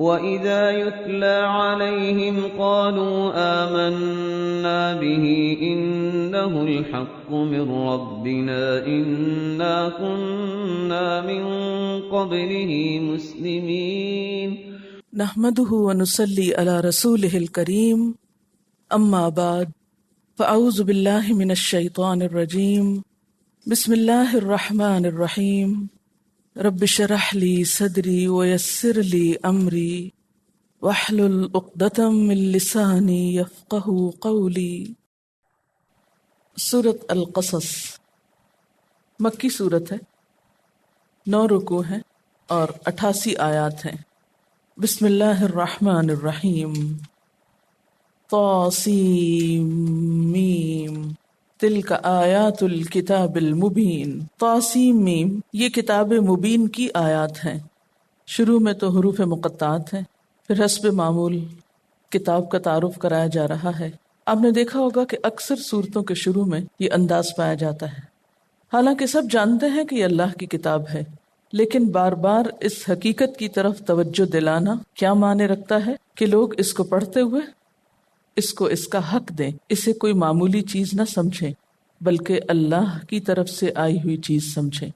وَإِذَا يُتْلَى عَلَيْهِمْ قَالُوا آمَنَّا بِهِ إِنَّهُ الْحَقُّ مِنْ رَبِّنَا إِنَّا كُنَّا مِنْ قَبْلِهِ مُسْلِمِينَ نحمده ونصلي على رسوله الكريم اما بعد فاعوذ بالله من الشيطان الرجيم بسم الله الرحمن الرحيم رب اشرح لي صدري ويسر لي امري واحلل عقدة من لساني يفقهوا قولي۔ سورۃ القصص مکی سورت ہے، 9 رکوع ہیں اور 88 آیات ہیں۔ بسم اللہ الرحمن الرحیم۔ طاسیم میم تلک آیات الکتاب المبین۔ طاسیم میم یہ کتاب مبین کی آیات ہیں۔ شروع میں تو حروف مقطعات ہیں، پھر حسب معمول کتاب کا تعارف کرایا جا رہا ہے۔ آپ نے دیکھا ہوگا کہ اکثر صورتوں کے شروع میں یہ انداز پایا جاتا ہے، حالانکہ سب جانتے ہیں کہ یہ اللہ کی کتاب ہے، لیکن بار بار اس حقیقت کی طرف توجہ دلانا کیا معنی رکھتا ہے کہ لوگ اس کو پڑھتے ہوئے اس کو اس کا حق دیں، اسے کوئی معمولی چیز نہ سمجھیں بلکہ اللہ کی طرف سے آئی ہوئی چیز سمجھیں،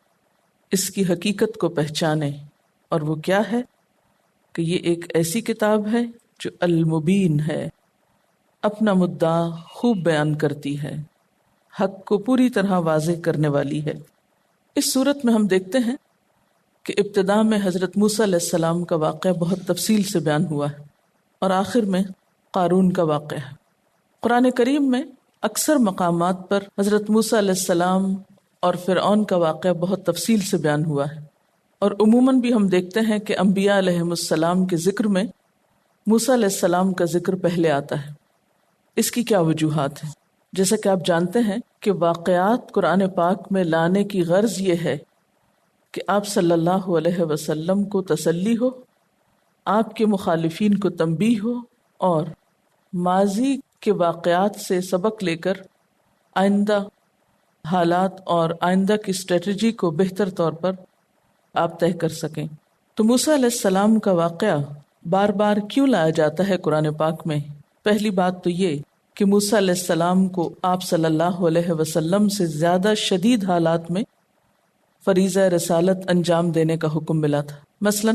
اس کی حقیقت کو پہچانیں۔ اور وہ کیا ہے کہ یہ ایک ایسی کتاب ہے جو المبین ہے، اپنا مدعا خوب بیان کرتی ہے، حق کو پوری طرح واضح کرنے والی ہے۔ اس صورت میں ہم دیکھتے ہیں کہ ابتدا میں حضرت موسیٰ علیہ السلام کا واقعہ بہت تفصیل سے بیان ہوا ہے اور آخر میں قارون کا واقعہ ہے۔ قرآن کریم میں اکثر مقامات پر حضرت موسیٰ علیہ السلام اور فرعون کا واقعہ بہت تفصیل سے بیان ہوا ہے، اور عموماً بھی ہم دیکھتے ہیں کہ انبیاء علیہم السلام کے ذکر میں موسیٰ علیہ السلام کا ذکر پہلے آتا ہے۔ اس کی کیا وجوہات ہیں؟ جیسا کہ آپ جانتے ہیں کہ واقعات قرآن پاک میں لانے کی غرض یہ ہے کہ آپ صلی اللہ علیہ وسلم کو تسلی ہو، آپ کے مخالفین کو تنبیہ ہو، اور ماضی کے واقعات سے سبق لے کر آئندہ حالات اور آئندہ کی اسٹریٹجی کو بہتر طور پر آپ طے کر سکیں۔ تو موسیٰ علیہ السلام کا واقعہ بار بار کیوں لایا جاتا ہے قرآن پاک میں؟ پہلی بات تو یہ کہ موسیٰ علیہ السلام کو آپ صلی اللہ علیہ وسلم سے زیادہ شدید حالات میں فریضہ رسالت انجام دینے کا حکم ملا تھا۔ مثلا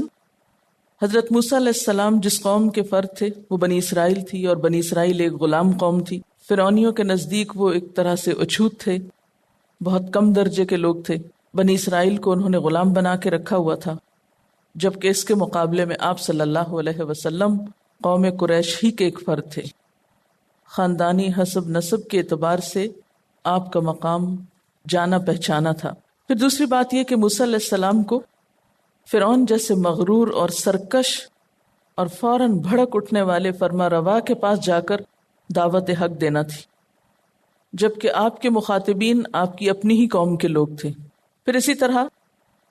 حضرت موسیٰ علیہ السلام جس قوم کے فرد تھے وہ بنی اسرائیل تھی، اور بنی اسرائیل ایک غلام قوم تھی۔ فرعونیوں کے نزدیک وہ ایک طرح سے اچھوت تھے، بہت کم درجے کے لوگ تھے۔ بنی اسرائیل کو انہوں نے غلام بنا کے رکھا ہوا تھا، جبکہ اس کے مقابلے میں آپ صلی اللہ علیہ وسلم قوم قریش ہی کے ایک فرد تھے۔ خاندانی حسب نسب کے اعتبار سے آپ کا مقام جانا پہچانا تھا۔ پھر دوسری بات یہ کہ موسیٰ علیہ السلام کو فرعون جیسے مغرور اور سرکش اور فوراً بھڑک اٹھنے والے فرما روا کے پاس جا کر دعوت حق دینا تھی، جبکہ آپ کے مخاطبین آپ کی اپنی ہی قوم کے لوگ تھے۔ پھر اسی طرح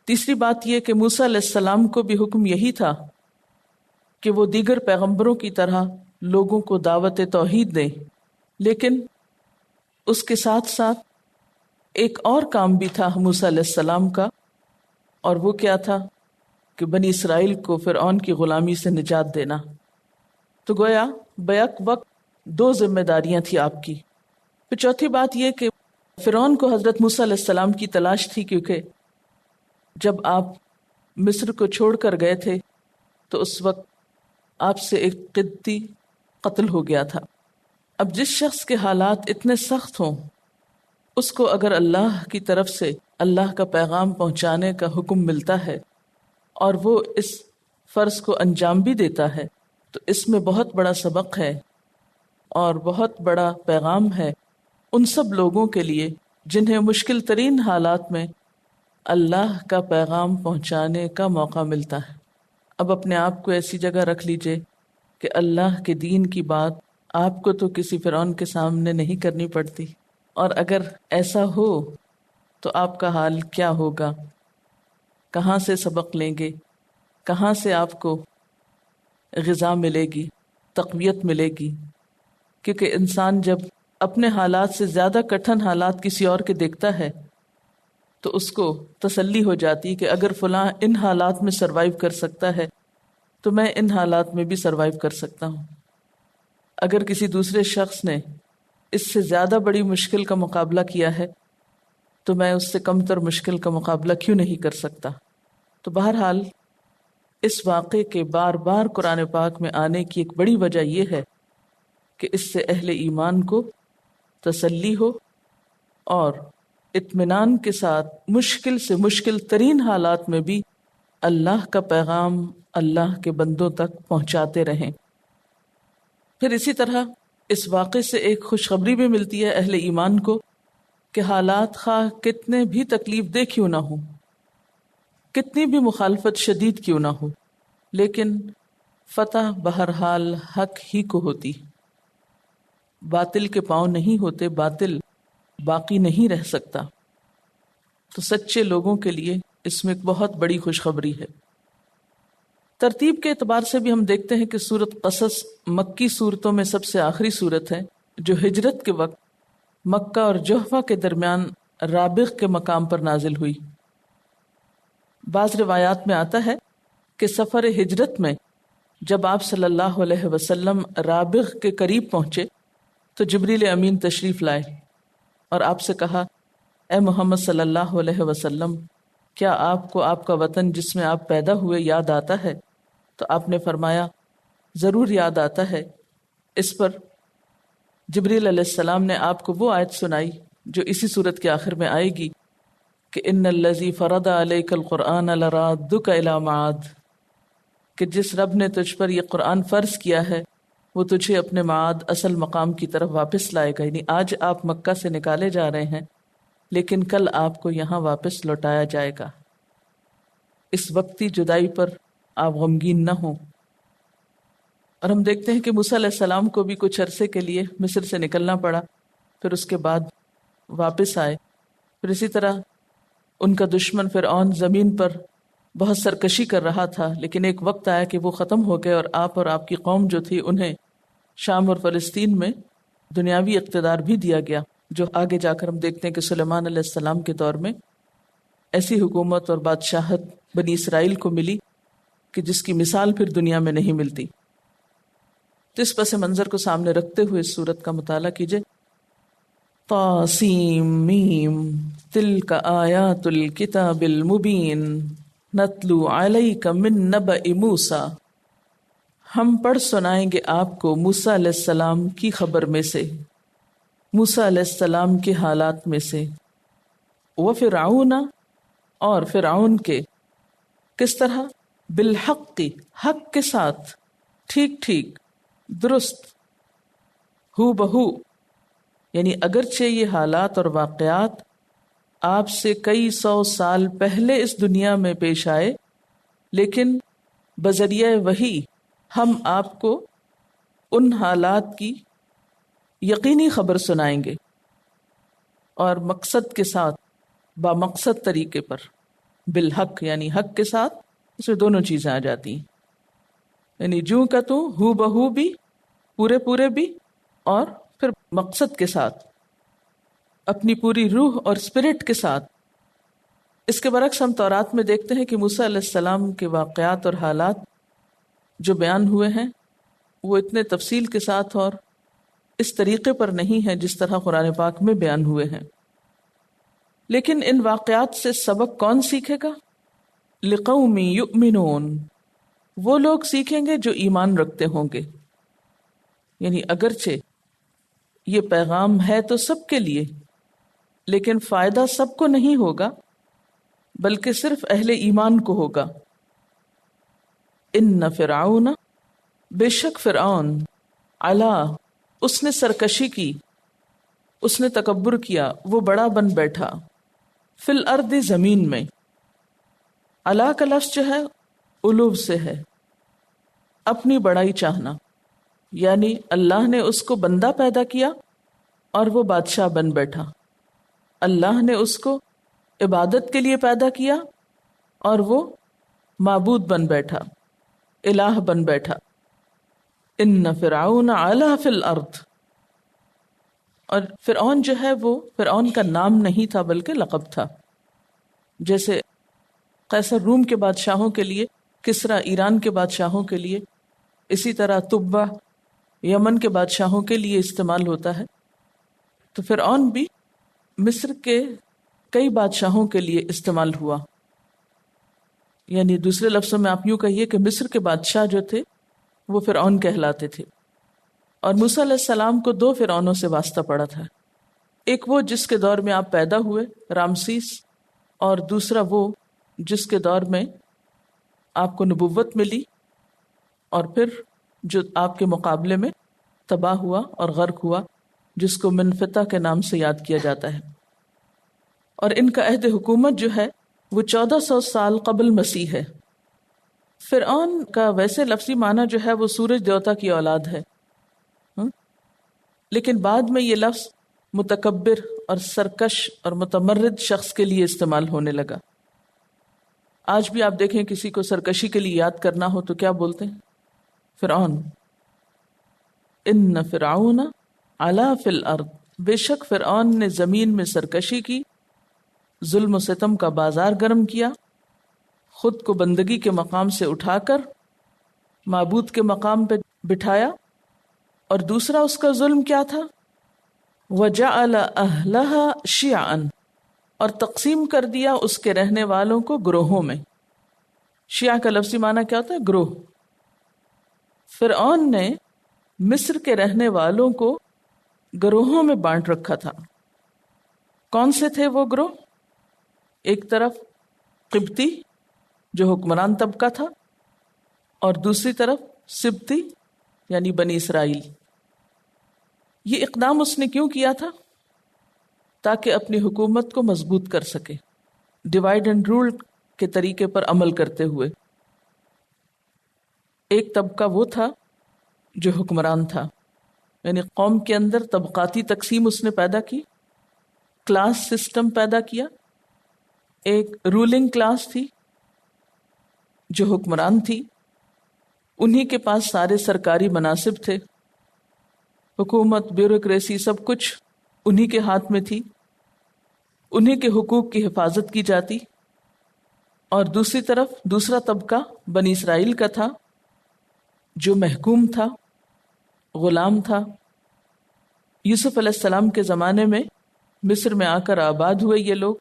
تیسری بات یہ کہ موسیٰ علیہ السلام کو بھی حکم یہی تھا کہ وہ دیگر پیغمبروں کی طرح لوگوں کو دعوت توحید دیں، لیکن اس کے ساتھ ساتھ ایک اور کام بھی تھا موسیٰ علیہ السلام کا، اور وہ کیا تھا کہ بنی اسرائیل کو فرعون کی غلامی سے نجات دینا۔ تو گویا بیک وقت 2 ذمہ داریاں تھی آپ کی۔ پھر چوتھی بات یہ کہ فرعون کو حضرت موسیٰ علیہ السلام کی تلاش تھی، کیونکہ جب آپ مصر کو چھوڑ کر گئے تھے تو اس وقت آپ سے ایک قبطی قتل ہو گیا تھا۔ اب جس شخص کے حالات اتنے سخت ہوں، اس کو اگر اللہ کی طرف سے اللہ کا پیغام پہنچانے کا حکم ملتا ہے اور وہ اس فرض کو انجام بھی دیتا ہے، تو اس میں بہت بڑا سبق ہے اور بہت بڑا پیغام ہے ان سب لوگوں کے لیے جنہیں مشکل ترین حالات میں اللہ کا پیغام پہنچانے کا موقع ملتا ہے۔ اب اپنے آپ کو ایسی جگہ رکھ لیجئے کہ اللہ کے دین کی بات آپ کو تو کسی فرعون کے سامنے نہیں کرنی پڑتی، اور اگر ایسا ہو تو آپ کا حال کیا ہوگا؟ کہاں سے سبق لیں گے؟ کہاں سے آپ کو غذا ملے گی، تقویت ملے گی؟ کیونکہ انسان جب اپنے حالات سے زیادہ کٹھن حالات کسی اور کے دیکھتا ہے تو اس کو تسلی ہو جاتی کہ اگر فلاں ان حالات میں سروائیو کر سکتا ہے تو میں ان حالات میں بھی سروائیو کر سکتا ہوں۔ اگر کسی دوسرے شخص نے اس سے زیادہ بڑی مشکل کا مقابلہ کیا ہے تو میں اس سے کم تر مشکل کا مقابلہ کیوں نہیں کر سکتا؟ تو بہرحال اس واقعے کے بار بار قرآن پاک میں آنے کی ایک بڑی وجہ یہ ہے کہ اس سے اہل ایمان کو تسلی ہو اور اطمینان کے ساتھ مشکل سے مشکل ترین حالات میں بھی اللہ کا پیغام اللہ کے بندوں تک پہنچاتے رہیں۔ پھر اسی طرح اس واقعے سے ایک خوشخبری بھی ملتی ہے اہل ایمان کو کہ حالات خواہ کتنے بھی تکلیف دہ کیوں نہ ہو، کتنی بھی مخالفت شدید کیوں نہ ہو، لیکن فتح بہرحال حق ہی کو ہوتی۔ باطل کے پاؤں نہیں ہوتے، باطل باقی نہیں رہ سکتا۔ تو سچے لوگوں کے لیے اس میں ایک بہت بڑی خوشخبری ہے۔ ترتیب کے اعتبار سے بھی ہم دیکھتے ہیں کہ سورۃ قصص مکی صورتوں میں سب سے آخری صورت ہے جو ہجرت کے وقت مکہ اور جحفہ کے درمیان رابغ کے مقام پر نازل ہوئی۔ بعض روایات میں آتا ہے کہ سفر ہجرت میں جب آپ صلی اللہ علیہ وسلم رابغ کے قریب پہنچے تو جبریل امین تشریف لائے اور آپ سے کہا، اے محمد صلی اللہ علیہ وسلم، کیا آپ کو آپ کا وطن جس میں آپ پیدا ہوئے یاد آتا ہے؟ تو آپ نے فرمایا، ضرور یاد آتا ہے۔ اس پر جبریل علیہ السلام نے آپ کو وہ آیت سنائی جو اسی صورت کے آخر میں آئے گی کہ ان الذی فرض علیک القرآن لرادک الی معاد، کہ جس رب نے تجھ پر یہ قرآن فرض کیا ہے وہ تجھے اپنے معاد اصل مقام کی طرف واپس لائے گا۔ یعنی آج آپ مکہ سے نکالے جا رہے ہیں لیکن کل آپ کو یہاں واپس لوٹایا جائے گا۔ اس وقتی جدائی پر آپ غمگین نہ ہوں۔ اور ہم دیکھتے ہیں کہ موسیٰ علیہ السلام کو بھی کچھ عرصے کے لیے مصر سے نکلنا پڑا، پھر اس کے بعد واپس آئے۔ پھر اسی طرح ان کا دشمن فرعون زمین پر بہت سرکشی کر رہا تھا، لیکن ایک وقت آیا کہ وہ ختم ہو گئے اور آپ کی قوم جو تھی انہیں شام اور فلسطین میں دنیاوی اقتدار بھی دیا گیا، جو آگے جا کر ہم دیکھتے ہیں کہ سلیمان علیہ السلام کے دور میں ایسی حکومت اور بادشاہت بنی اسرائیل کو ملی کہ جس کی مثال پھر دنیا میں نہیں ملتی۔ تو اس پس منظر کو سامنے رکھتے ہوئے اس سورت کا مطالعہ کیجئے۔ طاسیم میم تلک آیات الکتاب المبین نتلو علیک من نبأ موسیٰ، ہم پڑھ سنائیں گے آپ کو موسیٰ علیہ السلام کی خبر میں سے، موسیٰ علیہ السلام کے حالات میں سے، وفرعون، اور فرعون کے، کس طرح؟ بالحق، حق کے ساتھ، ٹھیک ٹھیک، درست، ہو بہو، یعنی اگرچہ یہ حالات اور واقعات آپ سے کئی سو سال پہلے اس دنیا میں پیش آئے، لیکن بذریعہ وحی ہم آپ کو ان حالات کی یقینی خبر سنائیں گے، اور مقصد کے ساتھ، بامقصد طریقے پر، بالحق یعنی حق کے ساتھ، اس میں دونوں چیزیں آ جاتی ہیں، یعنی جو کا تو ہو بہو بھی، پورے پورے بھی، اور پھر مقصد کے ساتھ، اپنی پوری روح اور اسپرٹ کے ساتھ۔ اس کے برعکس ہم تورات میں دیکھتے ہیں کہ موسیٰ علیہ السلام کے واقعات اور حالات جو بیان ہوئے ہیں وہ اتنے تفصیل کے ساتھ اور اس طریقے پر نہیں ہیں جس طرح قرآن پاک میں بیان ہوئے ہیں۔ لیکن ان واقعات سے سبق کون سیکھے گا؟ لقوم یؤمنون، وہ لوگ سیکھیں گے جو ایمان رکھتے ہوں گے۔ یعنی اگرچہ یہ پیغام ہے تو سب کے لیے، لیکن فائدہ سب کو نہیں ہوگا بلکہ صرف اہل ایمان کو ہوگا۔ ان فرعون، بے شک فرعون، علا، اس نے سرکشی کی، اس نے تکبر کیا، وہ بڑا بن بیٹھا، فی الارض، زمین میں۔ علا کا لفظ جو ہے علو سے ہے، اپنی بڑائی چاہنا، یعنی اللہ نے اس کو بندہ پیدا کیا اور وہ بادشاہ بن بیٹھا۔ اللہ نے اس کو عبادت کے لیے پیدا کیا اور وہ معبود بن بیٹھا، الہ بن بیٹھا۔ ان فرعون علا فی الارض، اور فرعون جو ہے وہ فرعون کا نام نہیں تھا بلکہ لقب تھا، جیسے قیصر روم کے بادشاہوں کے لیے کسرا ایران کے بادشاہوں کے لیے، اسی طرح تبہ یمن کے بادشاہوں کے لیے استعمال ہوتا ہے. تو فرعون بھی مصر کے کئی بادشاہوں کے لیے استعمال ہوا. یعنی دوسرے لفظوں میں آپ یوں کہیے کہ مصر کے بادشاہ جو تھے وہ فرعون کہلاتے تھے. اور موسیٰ علیہ السلام کو 2 فرعونوں سے واسطہ پڑا تھا. ایک وہ جس کے دور میں آپ پیدا ہوئے، رامسیس، اور دوسرا وہ جس کے دور میں آپ کو نبوت ملی اور پھر جو آپ کے مقابلے میں تباہ ہوا اور غرق ہوا، جس کو منفتح کے نام سے یاد کیا جاتا ہے. اور ان کا عہد حکومت جو ہے وہ 1400 سال قبل مسیح ہے. فرعون کا ویسے لفظی معنی جو ہے وہ سورج دیوتا کی اولاد ہے، لیکن بعد میں یہ لفظ متکبر اور سرکش اور متمرد شخص کے لیے استعمال ہونے لگا. آج بھی آپ دیکھیں کسی کو سرکشی کے لیے یاد کرنا ہو تو کیا بولتے ہیں؟ فرعون. ان فرعون علا فی الارض، بے شک فرعون نے زمین میں سرکشی کی، ظلم و ستم کا بازار گرم کیا، خود کو بندگی کے مقام سے اٹھا کر معبود کے مقام پہ بٹھایا. اور دوسرا اس کا ظلم کیا تھا؟ وجعل اہلها شیعا، اور تقسیم کر دیا اس کے رہنے والوں کو گروہوں میں. شیعہ کا لفظی معنی کیا ہوتا ہے؟ گروہ. فرعون نے مصر کے رہنے والوں کو گروہوں میں بانٹ رکھا تھا. کون سے تھے وہ گروہ؟ ایک طرف قبطی جو حکمران طبقہ تھا، اور دوسری طرف سبتی یعنی بنی اسرائیل. یہ اقدام اس نے کیوں کیا تھا؟ تاکہ اپنی حکومت کو مضبوط کر سکے، ڈیوائیڈ اینڈ رول کے طریقے پر عمل کرتے ہوئے. ایک طبقہ وہ تھا جو حکمران تھا، یعنی قوم کے اندر طبقاتی تقسیم اس نے پیدا کی، کلاس سسٹم پیدا کیا. ایک رولنگ کلاس تھی جو حکمران تھی، انہی کے پاس سارے سرکاری مناصب تھے، حکومت، بیوروکریسی سب کچھ انہی کے ہاتھ میں تھی، انہی کے حقوق کی حفاظت کی جاتی. اور دوسری طرف دوسرا طبقہ بنی اسرائیل کا تھا جو محکوم تھا، غلام تھا. یوسف علیہ السلام کے زمانے میں مصر میں آ کر آباد ہوئے یہ لوگ،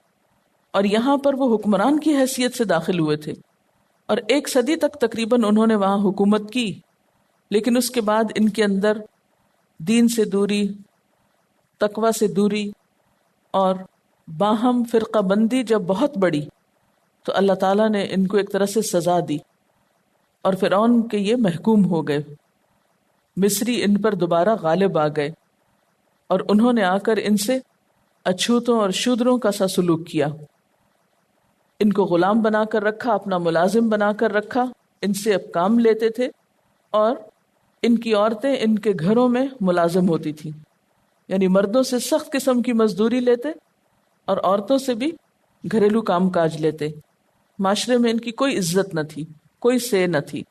اور یہاں پر وہ حکمران کی حیثیت سے داخل ہوئے تھے، اور 1 صدی تک تقریباً انہوں نے وہاں حکومت کی. لیکن اس کے بعد ان کے اندر دین سے دوری، تقوی سے دوری اور باہم فرقہ بندی جب بہت بڑی تو اللہ تعالیٰ نے ان کو ایک طرح سے سزا دی، اور فرعون کے یہ محکوم ہو گئے. مصری ان پر دوبارہ غالب آ گئے، اور انہوں نے آ کر ان سے اچھوتوں اور شودروں کا سا سلوک کیا. ان کو غلام بنا کر رکھا، اپنا ملازم بنا کر رکھا، ان سے اب کام لیتے تھے، اور ان کی عورتیں ان کے گھروں میں ملازم ہوتی تھیں. یعنی مردوں سے سخت قسم کی مزدوری لیتے اور عورتوں سے بھی گھریلو کام کاج لیتے. معاشرے میں ان کی کوئی عزت نہ تھی، کوئی سے نہ تھی.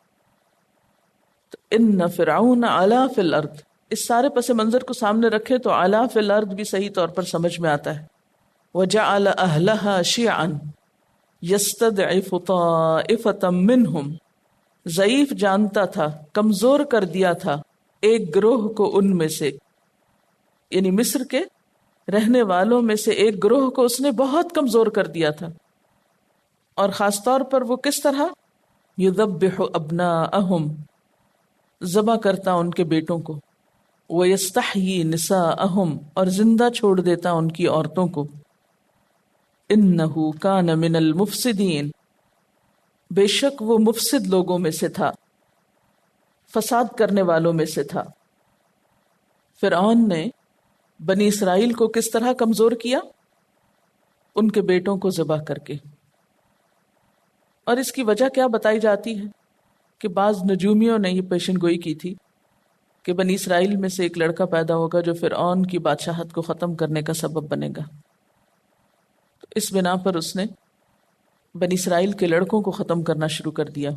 تو ان فرعون علا فی الارض، اس سارے پس منظر کو سامنے رکھے تو علا فی الارض بھی صحیح طور پر سمجھ میں آتا ہے. وجعل اہلها شیعا یستضعف طائفة منہم، ضعیف جانتا تھا، کمزور کر دیا تھا ایک گروہ کو ان میں سے، یعنی مصر کے رہنے والوں میں سے ایک گروہ کو اس نے بہت کمزور کر دیا تھا. اور خاص طور پر وہ کس طرح؟ یذبح ابناءہم، ذبح کرتا ان کے بیٹوں کو، ویستحیی نساءہم، اور زندہ چھوڑ دیتا ان کی عورتوں کو. انہ کان من المفسدین، بے شک وہ مفسد لوگوں میں سے تھا، فساد کرنے والوں میں سے تھا. فرعون نے بنی اسرائیل کو کس طرح کمزور کیا؟ ان کے بیٹوں کو ذبح کر کے. اور اس کی وجہ کیا بتائی جاتی ہے کہ بعض نجومیوں نے یہ پیشن گوئی کی تھی کہ بنی اسرائیل میں سے ایک لڑکا پیدا ہوگا جو فرعون کی بادشاہت کو ختم کرنے کا سبب بنے گا. تو اس بنا پر اس نے بنی اسرائیل کے لڑکوں کو ختم کرنا شروع کر دیا.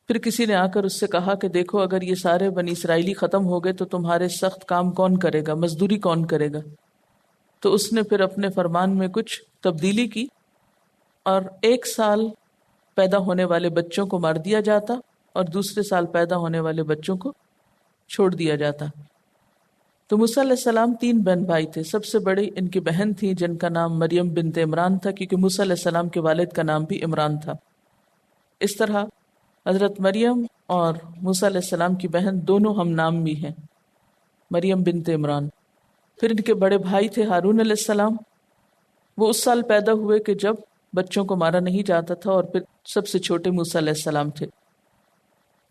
پھر کسی نے آ کر اس سے کہا کہ دیکھو اگر یہ سارے بنی اسرائیلی ختم ہو گئے تو تمہارے سخت کام کون کرے گا، مزدوری کون کرے گا؟ تو اس نے پھر اپنے فرمان میں کچھ تبدیلی کی اور 1 سال پیدا ہونے والے بچوں کو مار دیا جاتا اور دوسرے سال پیدا ہونے والے بچوں کو چھوڑ دیا جاتا۔ تو موسیٰ علیہ السلام 3 بہن بھائی تھے، سب سے بڑی ان کی بہن تھی جن کا نام مریم بنت عمران تھا، کیونکہ موسیٰ علیہ السلام کے والد کا نام بھی عمران تھا۔ اس طرح حضرت مریم اور موسیٰ علیہ السلام کی بہن دونوں ہم نام بھی ہیں، مریم بنت عمران۔ پھر ان کے بڑے بھائی تھے ہارون علیہ السلام، وہ اس سال پیدا ہوئے کہ جب بچوں کو مارا نہیں جاتا تھا، اور پھر سب سے چھوٹے موسیٰ علیہ السلام تھے۔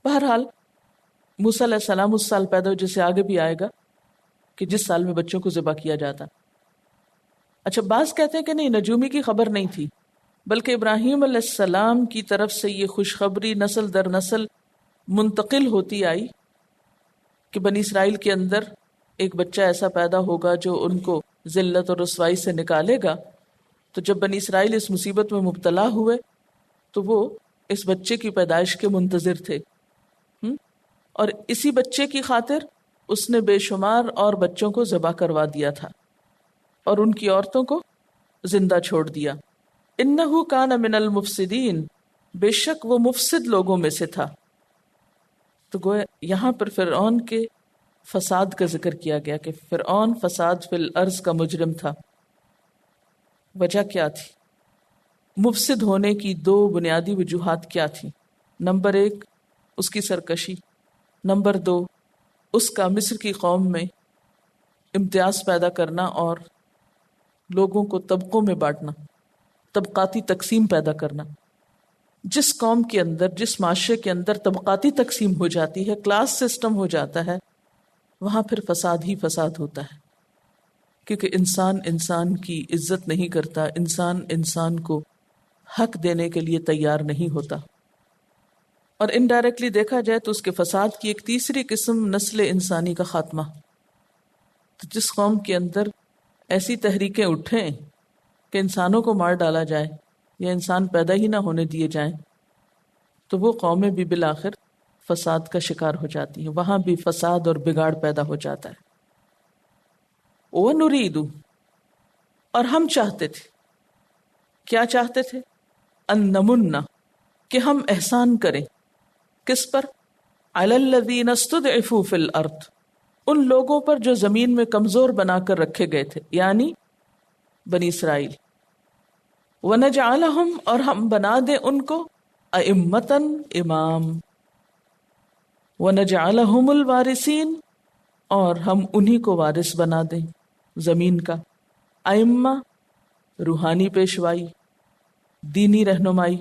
بہرحال موسیٰ علیہ السلام اس سال پیدا ہوئے، جسے آگے بھی آئے گا کہ جس سال میں بچوں کو ذبح کیا جاتا۔ اچھا، بعض کہتے ہیں کہ نہیں، نجومی کی خبر نہیں تھی، بلکہ ابراہیم علیہ السلام کی طرف سے یہ خوشخبری نسل در نسل منتقل ہوتی آئی کہ بنی اسرائیل کے اندر ایک بچہ ایسا پیدا ہوگا جو ان کو ذلت اور رسوائی سے نکالے گا۔ تو جب بنی اسرائیل اس مصیبت میں مبتلا ہوئے تو وہ اس بچے کی پیدائش کے منتظر تھے، اور اسی بچے کی خاطر اس نے بے شمار اور بچوں کو ذبح کروا دیا تھا اور ان کی عورتوں کو زندہ چھوڑ دیا۔ انہو کان من المفسدین، بے شک وہ مفسد لوگوں میں سے تھا۔ تو گویا یہاں پر فرعون کے فساد کا ذکر کیا گیا کہ فرعون فساد فی الارض کا مجرم تھا۔ وجہ کیا تھی؟ مفسد ہونے کی 2 بنیادی وجوہات کیا تھی؟ نمبر 1 اس کی سرکشی، نمبر 2 اس کا مصر کی قوم میں امتیاز پیدا کرنا اور لوگوں کو طبقوں میں بانٹنا، طبقاتی تقسیم پیدا کرنا۔ جس قوم کے اندر، جس معاشرے کے اندر طبقاتی تقسیم ہو جاتی ہے، کلاس سسٹم ہو جاتا ہے، وہاں پھر فساد ہی فساد ہوتا ہے، کیونکہ انسان انسان کی عزت نہیں کرتا، انسان انسان کو حق دینے کے لیے تیار نہیں ہوتا۔ اور انڈائریکٹلی دیکھا جائے تو اس کے فساد کی ایک تیسری قسم نسل انسانی کا خاتمہ۔ تو جس قوم کے اندر ایسی تحریکیں اٹھیں کہ انسانوں کو مار ڈالا جائے یا انسان پیدا ہی نہ ہونے دیے جائیں، تو وہ قومیں بھی بالآخر فساد کا شکار ہو جاتی ہیں، وہاں بھی فساد اور بگاڑ پیدا ہو جاتا ہے۔ وَنُرِيدُ، اور ہم چاہتے تھے، کیا چاہتے تھے؟ ان نمنا، کہ ہم احسان کریں، کس پر؟ علی الذین استضعفوا فی الارض، ان لوگوں پر جو زمین میں کمزور بنا کر رکھے گئے تھے، یعنی بنی اسرائیل۔ ونجعلہم، اور ہم بنا دیں ان کو ائمۃً، امام۔ ونجعلہم الوارثین، اور ہم انہی کو وارث بنا دیں زمین کا۔ ائمہ روحانی پیشوائی، دینی رہنمائی،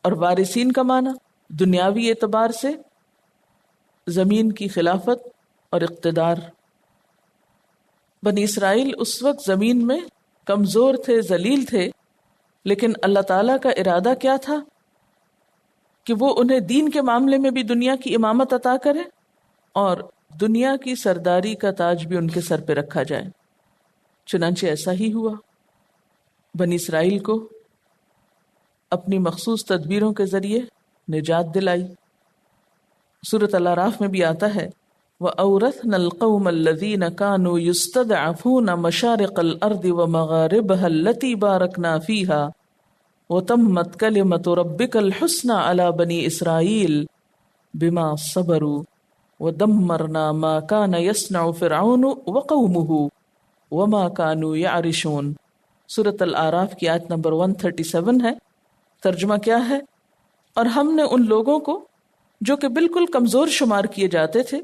اور وارثین کا معنی دنیاوی اعتبار سے زمین کی خلافت اور اقتدار۔ بنی اسرائیل اس وقت زمین میں کمزور تھے، ذلیل تھے، لیکن اللہ تعالیٰ کا ارادہ کیا تھا کہ وہ انہیں دین کے معاملے میں بھی دنیا کی امامت عطا کرے اور دنیا کی سرداری کا تاج بھی ان کے سر پہ رکھا جائے۔ چنانچہ ایسا ہی ہوا۔ بنی اسرائیل کو اپنی مخصوص تدبیروں کے ذریعے نجات دلائی۔ سورۃ الاعراف میں بھی آتا ہے وَأَوْرَثْنَا الْقَوْمَ الَّذِينَ كَانُوا يُسْتَضْعَفُونَ مَشَارِقَ الْأَرْضِ وَمَغَارِبَهَا الَّتِي بَارَكْنَا فِيهَا وَتَمَّتْ كَلِمَةُ رَبِّكَ الْحُسْنَى عَلَى بَنِي إِسْرَائِيلَ بِمَا صَبَرُوا وَدَمَّرْنَا مَا كَانَ يَصْنَعُ فِرْعَوْنُ وَقَوْمُهُ وَمَا كَانُوا يَعْرِشُونَ۔ سورۃ الاعراف کی آیت نمبر 137 ہے۔ ترجمہ کیا ہے؟ اور ہم نے ان لوگوں کو جو کہ بالکل کمزور شمار کیے جاتے تھے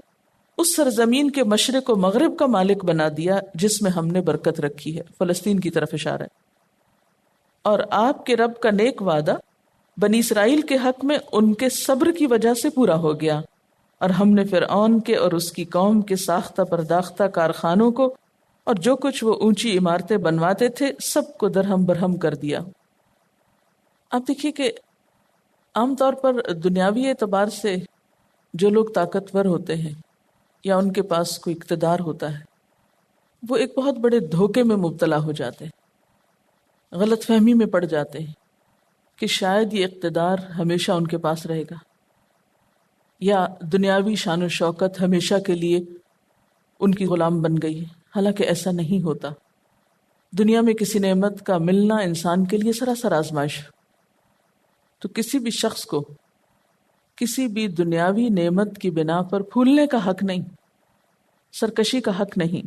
اس سرزمین کے مشرق و مغرب کا مالک بنا دیا جس میں ہم نے برکت رکھی ہے۔ فلسطین کی طرف اشارہ ہے۔ اور آپ کے رب کا نیک وعدہ بنی اسرائیل کے حق میں ان کے صبر کی وجہ سے پورا ہو گیا، اور ہم نے فرعون کے اور اس کی قوم کے ساختہ پرداختہ کارخانوں کو اور جو کچھ وہ اونچی عمارتیں بنواتے تھے سب کو درہم برہم کر دیا۔ آپ دیکھیے کہ عام طور پر دنیاوی اعتبار سے جو لوگ طاقتور ہوتے ہیں یا ان کے پاس کوئی اقتدار ہوتا ہے وہ ایک بہت بڑے دھوکے میں مبتلا ہو جاتے ہیں، غلط فہمی میں پڑ جاتے ہیں کہ شاید یہ اقتدار ہمیشہ ان کے پاس رہے گا یا دنیاوی شان و شوکت ہمیشہ کے لیے ان کی غلام بن گئی ہے، حالانکہ ایسا نہیں ہوتا۔ دنیا میں کسی نعمت کا ملنا انسان کے لیے سراسر آزمائش۔ تو کسی بھی شخص کو کسی بھی دنیاوی نعمت کی بنا پر پھولنے کا حق نہیں، سرکشی کا حق نہیں۔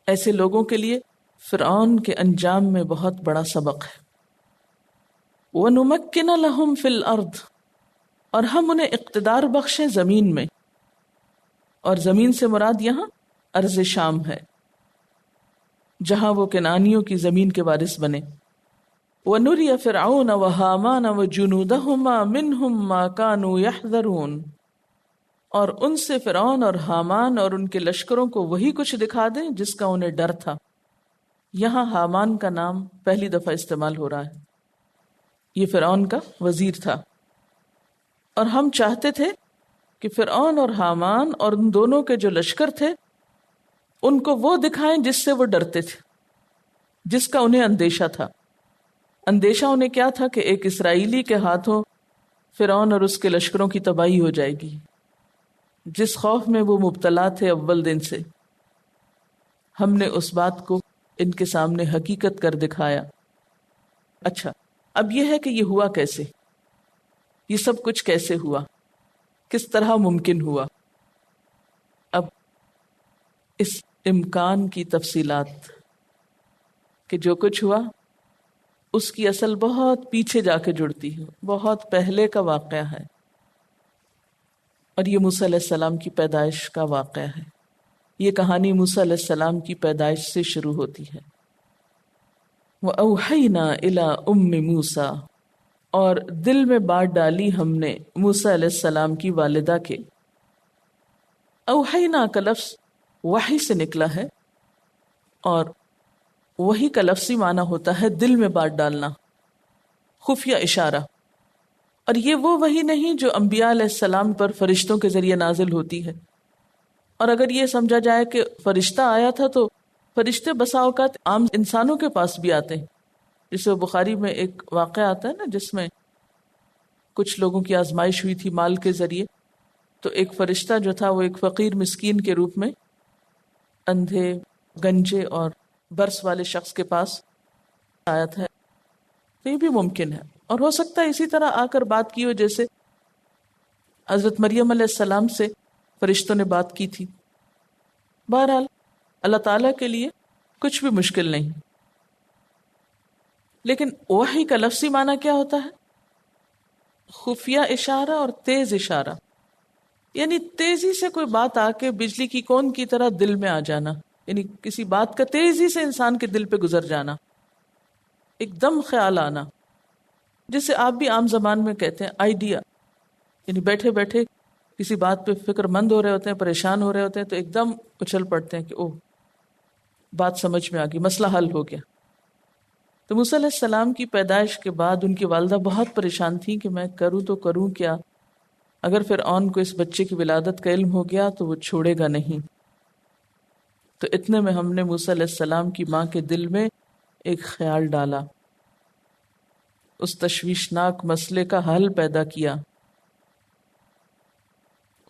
ایسے لوگوں کے لیے فرعون کے انجام میں بہت بڑا سبق ہے۔ وَنُمَكِّنَ لَهُمْ فِي الْأَرْضِ، اور ہم انہیں اقتدار بخشیں زمین میں، اور زمین سے مراد یہاں ارض شام ہے، جہاں وہ کنعانیوں کی زمین کے وارث بنے۔ وَنُرِيَ فِرْعَوْنَ وَهَامَانَ وَجُنُودَهُمَا مِنْهُمْ مَا كَانُوا يَحْذَرُونَ، اور ان سے فرعون اور حامان اور ان کے لشکروں کو وہی کچھ دکھا دیں جس کا انہیں ڈر تھا۔ یہاں حامان کا نام پہلی دفعہ استعمال ہو رہا ہے، یہ فرعون کا وزیر تھا، اور ہم چاہتے تھے کہ فرعون اور حامان اور ان دونوں کے جو لشکر تھے ان کو وہ دکھائیں جس سے وہ ڈرتے تھے، جس کا انہیں اندیشہ تھا۔ اندیشہ انہیں کیا تھا کہ ایک اسرائیلی کے ہاتھوں فرعون اور اس کے لشکروں کی تباہی ہو جائے گی، جس خوف میں وہ مبتلا تھے اول دن سے۔ ہم نے اس بات کو ان کے سامنے حقیقت کر دکھایا۔ اچھا، اب یہ ہے کہ یہ ہوا کیسے، یہ سب کچھ کیسے ہوا، کس طرح ممکن ہوا۔ اب اس امکان کی تفصیلات کہ جو کچھ ہوا اس کی اصل بہت پیچھے جا کے جڑتی ہے، بہت پہلے کا واقعہ ہے، اور یہ موسیٰ علیہ السلام کی پیدائش کا واقعہ ہے۔ یہ کہانی موسیٰ علیہ السلام کی پیدائش سے شروع ہوتی ہے۔ وَأَوْحَيْنَا إِلَىٰ أُمِّ مُوسَىٰ، اور دل میں بات ڈالی ہم نے موسیٰ علیہ السلام کی والدہ کے۔ اوحینا کا لفظ وحی سے نکلا ہے، اور وحی کا لفظی معنی ہوتا ہے دل میں بات ڈالنا، خفیہ اشارہ۔ اور یہ وہ وحی نہیں جو انبیاء علیہ السلام پر فرشتوں کے ذریعے نازل ہوتی ہے۔ اور اگر یہ سمجھا جائے کہ فرشتہ آیا تھا تو فرشتے بسا اوقات عام انسانوں کے پاس بھی آتے ہیں، جسے بخاری میں ایک واقعہ آتا ہے نا، جس میں کچھ لوگوں کی آزمائش ہوئی تھی مال کے ذریعے، تو ایک فرشتہ جو تھا وہ ایک فقیر مسکین کے روپ میں اندھے، گنجے اور برس والے شخص کے پاس آیا تھا۔ تو یہ بھی ممکن ہے، اور ہو سکتا ہے اسی طرح آ کر بات کی ہو جیسے حضرت مریم علیہ السلام سے فرشتوں نے بات کی تھی۔ بہرحال اللہ تعالیٰ کے لیے کچھ بھی مشکل نہیں۔ لیکن وحی کا لفظی معنی کیا ہوتا ہے؟ خفیہ اشارہ اور تیز اشارہ، یعنی تیزی سے کوئی بات آ کے بجلی کی کون کی طرح دل میں آ جانا، یعنی کسی بات کا تیزی سے انسان کے دل پہ گزر جانا، ایک دم خیال آنا، جسے آپ بھی عام زبان میں کہتے ہیں آئیڈیا، یعنی بیٹھے بیٹھے کسی بات پہ فکر مند ہو رہے ہوتے ہیں، پریشان ہو رہے ہوتے ہیں، تو ایک دم اچھل پڑتے ہیں کہ اوہ بات سمجھ میں آ گئی، مسئلہ حل ہو گیا۔ تو موسیٰ علیہ السلام کی پیدائش کے بعد ان کی والدہ بہت پریشان تھی کہ میں کروں تو کروں کیا، اگر فرعون کو اس بچے کی ولادت کا علم ہو گیا تو وہ چھوڑے گا نہیں۔ تو اتنے میں ہم نے موسیٰ علیہ السلام کی ماں کے دل میں ایک خیال ڈالا، اس تشویشناک مسئلے کا حل پیدا کیا،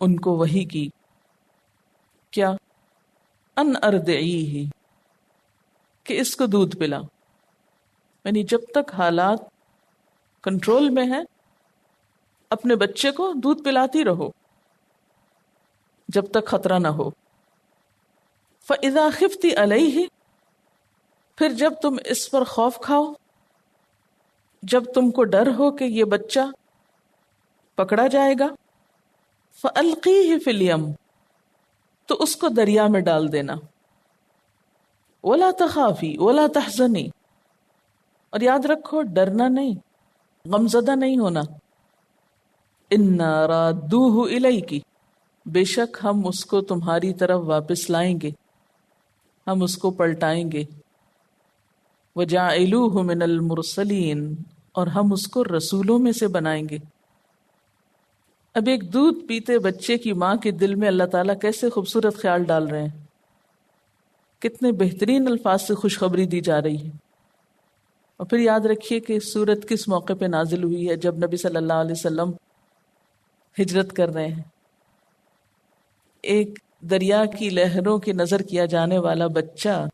ان کو وحی کی، کیا؟ ان ارضعیہ، کہ اس کو دودھ پلا، یعنی جب تک حالات کنٹرول میں ہیں اپنے بچے کو دودھ پلاتی رہو جب تک خطرہ نہ ہو۔ فَإِذَا خِفْتِ عَلَيْهِ، پھر جب تم اس پر خوف کھاؤ، جب تم کو ڈر ہو کہ یہ بچہ پکڑا جائے گا، فَأَلْقِيهِ فِي الْيَمِّ، تو اس کو دریا میں ڈال دینا، وَلَا تَخَافِي وَلَا تَحْزَنِي، اور یاد رکھو ڈرنا نہیں، غمزدہ نہیں ہونا، اِنَّا رَادُّوهُ إِلَيْكِ، بے شک ہم اس کو تمہاری طرف واپس لائیں گے، ہم اس کو پلٹائیں گے، وَجَاعِلُوهُ مِنَ الْمُرْسَلِينَ، اور ہم اس کو رسولوں میں سے بنائیں گے۔ اب ایک دودھ پیتے بچے کی ماں کے دل میں اللہ تعالیٰ کیسے خوبصورت خیال ڈال رہے ہیں، کتنے بہترین الفاظ سے خوشخبری دی جا رہی ہے۔ اور پھر یاد رکھیے کہ سورت کس موقع پہ نازل ہوئی ہے، جب نبی صلی اللہ علیہ وسلم ہجرت کر رہے ہیں۔ ایک دریا کی لہروں کی نظر کیا جانے والا بچہ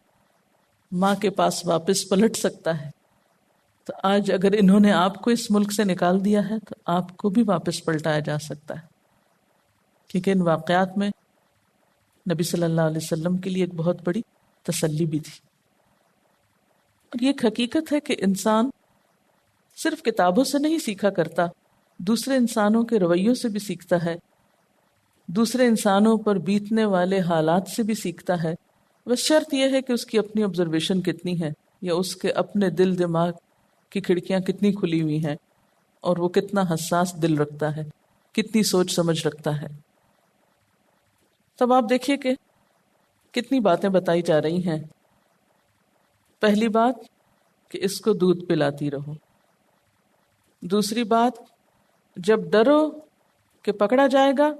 ماں کے پاس واپس پلٹ سکتا ہے، تو آج اگر انہوں نے آپ کو اس ملک سے نکال دیا ہے تو آپ کو بھی واپس پلٹایا جا سکتا ہے، کیونکہ ان واقعات میں نبی صلی اللہ علیہ وسلم کے لیے ایک بہت بڑی تسلی بھی تھی۔ اور یہ ایک حقیقت ہے کہ انسان صرف کتابوں سے نہیں سیکھا کرتا، دوسرے انسانوں کے رویوں سے بھی سیکھتا ہے، دوسرے انسانوں پر بیتنے والے حالات سے بھی سیکھتا ہے۔ بس شرط یہ ہے کہ اس کی اپنی آبزرویشن کتنی ہے، یا اس کے اپنے دل دماغ کی کھڑکیاں کتنی کھلی ہوئی ہیں، اور وہ کتنا حساس دل رکھتا ہے، کتنی سوچ سمجھ رکھتا ہے۔ تب آپ دیکھیے کہ کتنی باتیں بتائی جا رہی ہیں۔ پہلی بات کہ اس کو دودھ پلاتی رہو، دوسری بات جب ڈرو کہ پکڑا جائے گا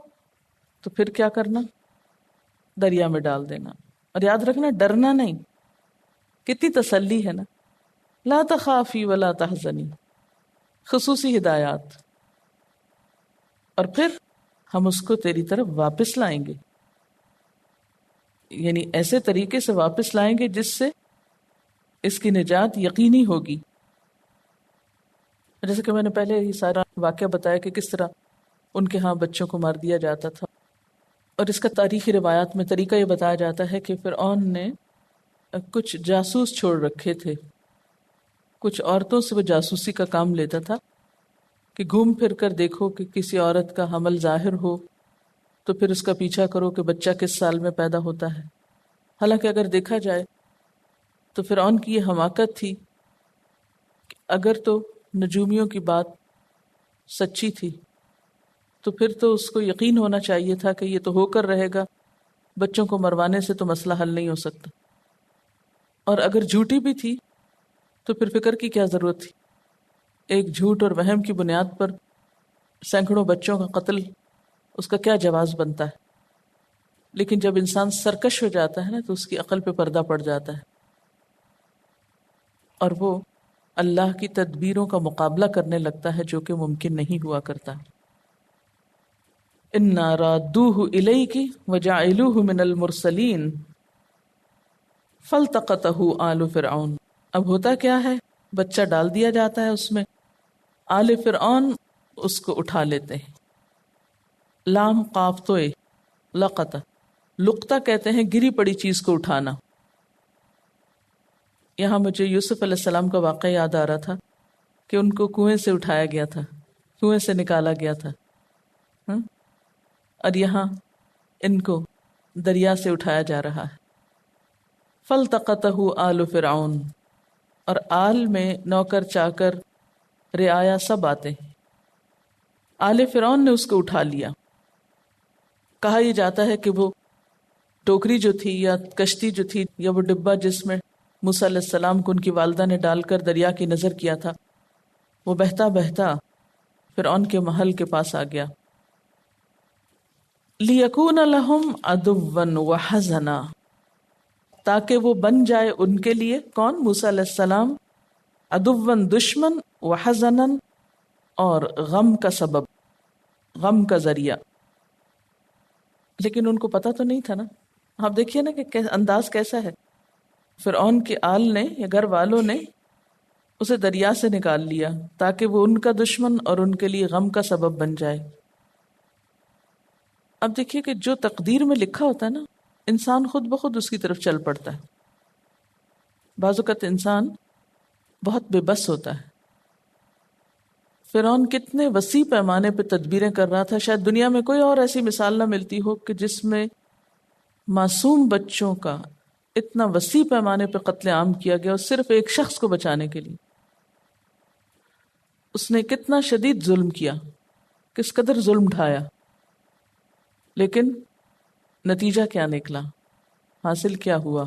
تو پھر کیا کرنا، دریا میں ڈال دینا، اور یاد رکھنا ڈرنا نہیں۔ کتنی تسلی ہے نا، لا تخافی ولا تحزنی، خصوصی ہدایات۔ اور پھر ہم اس کو تیری طرف واپس لائیں گے، یعنی ایسے طریقے سے واپس لائیں گے جس سے اس کی نجات یقینی ہوگی۔ جیسے کہ میں نے پہلے ہی سارا واقعہ بتایا کہ کس طرح ان کے ہاں بچوں کو مار دیا جاتا تھا، اور اس کا تاریخی روایات میں طریقہ یہ بتایا جاتا ہے کہ فرعون نے کچھ جاسوس چھوڑ رکھے تھے، کچھ عورتوں سے وہ جاسوسی کا کام لیتا تھا کہ گھوم پھر کر دیکھو کہ کسی عورت کا حمل ظاہر ہو تو پھر اس کا پیچھا کرو کہ بچہ کس سال میں پیدا ہوتا ہے۔ حالانکہ اگر دیکھا جائے تو فرعون کی یہ حماقت تھی کہ اگر تو نجومیوں کی بات سچی تھی تو پھر تو اس کو یقین ہونا چاہیے تھا کہ یہ تو ہو کر رہے گا، بچوں کو مروانے سے تو مسئلہ حل نہیں ہو سکتا۔ اور اگر جھوٹی بھی تھی تو پھر فکر کی کیا ضرورت تھی؟ ایک جھوٹ اور وہم کی بنیاد پر سینکڑوں بچوں کا قتل، اس کا کیا جواز بنتا ہے؟ لیکن جب انسان سرکش ہو جاتا ہے نا تو اس کی عقل پہ پردہ پڑ جاتا ہے، اور وہ اللہ کی تدبیروں کا مقابلہ کرنے لگتا ہے جو کہ ممکن نہیں ہوا کرتا۔ اِنَّا رَادُّوهُ إِلَيْكِ وَجَعِلُوهُ مِنَ الْمُرْسَلِينَ فَالْتَقَطَهُ آلُ فرعون۔ اب ہوتا کیا ہے، بچہ ڈال دیا جاتا ہے اس میں، آل فرعون اس کو اٹھا لیتے ہیں۔ لام قاف توئے لقطہ، لقطہ کہتے ہیں گری پڑی چیز کو اٹھانا۔ یہاں مجھے یوسف علیہ السلام کا واقعہ یاد آ رہا تھا کہ ان کو کنویں سے اٹھایا گیا تھا، کنویں سے نکالا گیا تھا، اور یہاں ان کو دریا سے اٹھایا جا رہا ہے۔ فَالْتَقَطَهُ آلُ فرعون، اور آل میں نوکر چاکر رعایا سب آتے ہیں۔ آل فرعون نے اس کو اٹھا لیا۔ کہا یہ جاتا ہے کہ وہ ٹوکری جو تھی یا کشتی جو تھی یا وہ ڈبہ جس میں موسیٰ علیہ السلام کو ان کی والدہ نے ڈال کر دریا کی نظر کیا تھا، وہ بہتا بہتا فرعون کے محل کے پاس آ گیا۔ لِيَكُونَ لَهُمْ عَدُوًّا وَحَزَنًا، تاکہ وہ بن جائے ان کے لیے، کون؟ موسیٰ علیہ السلام، عدوًا دشمن، وحزنًا اور غم کا سبب، غم کا ذریعہ۔ لیکن ان کو پتہ تو نہیں تھا نا۔ آپ دیکھیے نا کہ انداز کیسا ہے، فرعون کے آل نے یا گھر والوں نے اسے دریا سے نکال لیا تاکہ وہ ان کا دشمن اور ان کے لیے غم کا سبب بن جائے۔ اب دیکھیے کہ جو تقدیر میں لکھا ہوتا ہے نا، انسان خود بخود اس کی طرف چل پڑتا ہے۔ بعض اوقات انسان بہت بے بس ہوتا ہے۔ فرعون کتنے وسیع پیمانے پہ تدبیریں کر رہا تھا، شاید دنیا میں کوئی اور ایسی مثال نہ ملتی ہو کہ جس میں معصوم بچوں کا اتنا وسیع پیمانے پہ قتل عام کیا گیا، اور صرف ایک شخص کو بچانے کے لیے۔ اس نے کتنا شدید ظلم کیا، کس قدر ظلم ڈھایا، لیکن نتیجہ کیا نکلا، حاصل کیا ہوا؟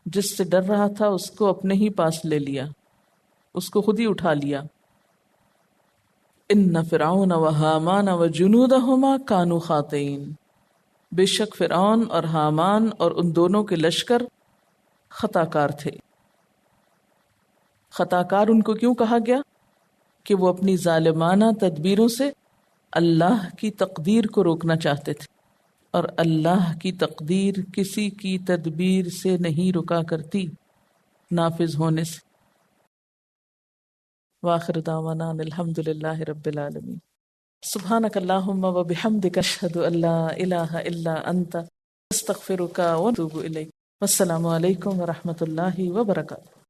جس سے ڈر رہا تھا اس کو اپنے ہی پاس لے لیا، اس کو خود ہی اٹھا لیا۔ ان فرعون وہامان وجنودہما کانوا خاطئین، بے شک فرعون اور حامان اور ان دونوں کے لشکر خطا کار تھے۔ خطا کار ان کو کیوں کہا گیا؟ کہ وہ اپنی ظالمانہ تدبیروں سے اللہ کی تقدیر کو روکنا چاہتے تھے، اور اللہ کی تقدیر کسی کی تدبیر سے نہیں رکا کرتی نافذ ہونے سے۔ وآخر دعوانا ان الحمد للہ رب العالمین. سبحانک اللہم و بحمدک اشہد ان لا الہ الا انت استغفرک و اتوب الیک. والسلام علیکم ورحمۃ اللہ وبرکاتہ.